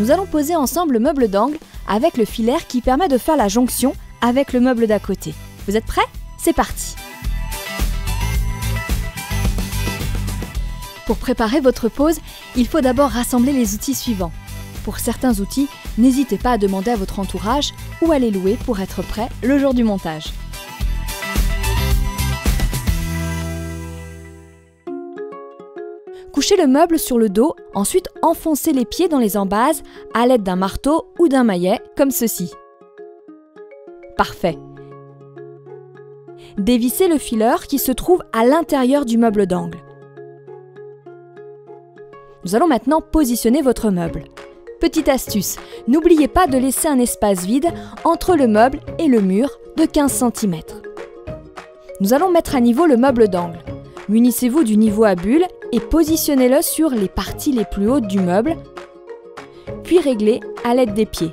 Nous allons poser ensemble le meuble d'angle avec le filaire qui permet de faire la jonction avec le meuble d'à côté. Vous êtes prêts? C'est parti! Pour préparer votre pose, il faut d'abord rassembler les outils suivants. Pour certains outils, n'hésitez pas à demander à votre entourage ou à les louer pour être prêt le jour du montage. Couchez le meuble sur le dos, ensuite enfoncez les pieds dans les embases à l'aide d'un marteau ou d'un maillet, comme ceci. Parfait. Dévissez le fileur qui se trouve à l'intérieur du meuble d'angle. Nous allons maintenant positionner votre meuble. Petite astuce, n'oubliez pas de laisser un espace vide entre le meuble et le mur de 15 cm. Nous allons mettre à niveau le meuble d'angle. Munissez-vous du niveau à bulle et positionnez-le sur les parties les plus hautes du meuble, puis réglez à l'aide des pieds.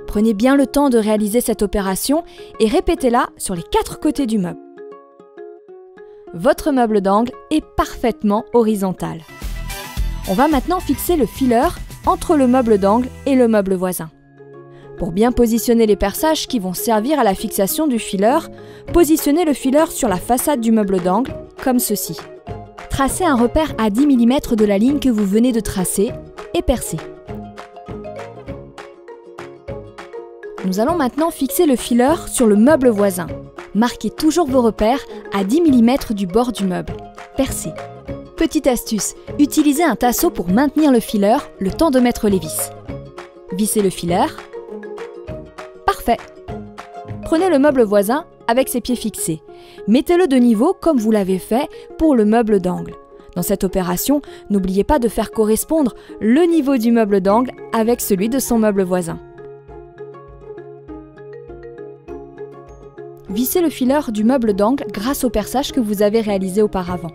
Prenez bien le temps de réaliser cette opération et répétez-la sur les 4 côtés du meuble. Votre meuble d'angle est parfaitement horizontal. On va maintenant fixer le fileur entre le meuble d'angle et le meuble voisin. Pour bien positionner les perçages qui vont servir à la fixation du fileur, positionnez le fileur sur la façade du meuble d'angle, comme ceci. Tracez un repère à 10 mm de la ligne que vous venez de tracer et percez. Nous allons maintenant fixer le fileur sur le meuble voisin. Marquez toujours vos repères à 10 mm du bord du meuble. Percez. Petite astuce, utilisez un tasseau pour maintenir le fileur le temps de mettre les vis. Vissez le fileur. Parfait. Prenez le meuble voisin avec ses pieds fixés. Mettez-le de niveau comme vous l'avez fait pour le meuble d'angle. Dans cette opération, n'oubliez pas de faire correspondre le niveau du meuble d'angle avec celui de son meuble voisin. Vissez le fileur du meuble d'angle grâce au perçage que vous avez réalisé auparavant.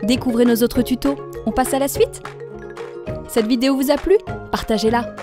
Découvrez nos autres tutos. On passe à la suite? Cette vidéo vous a plu? Partagez-la!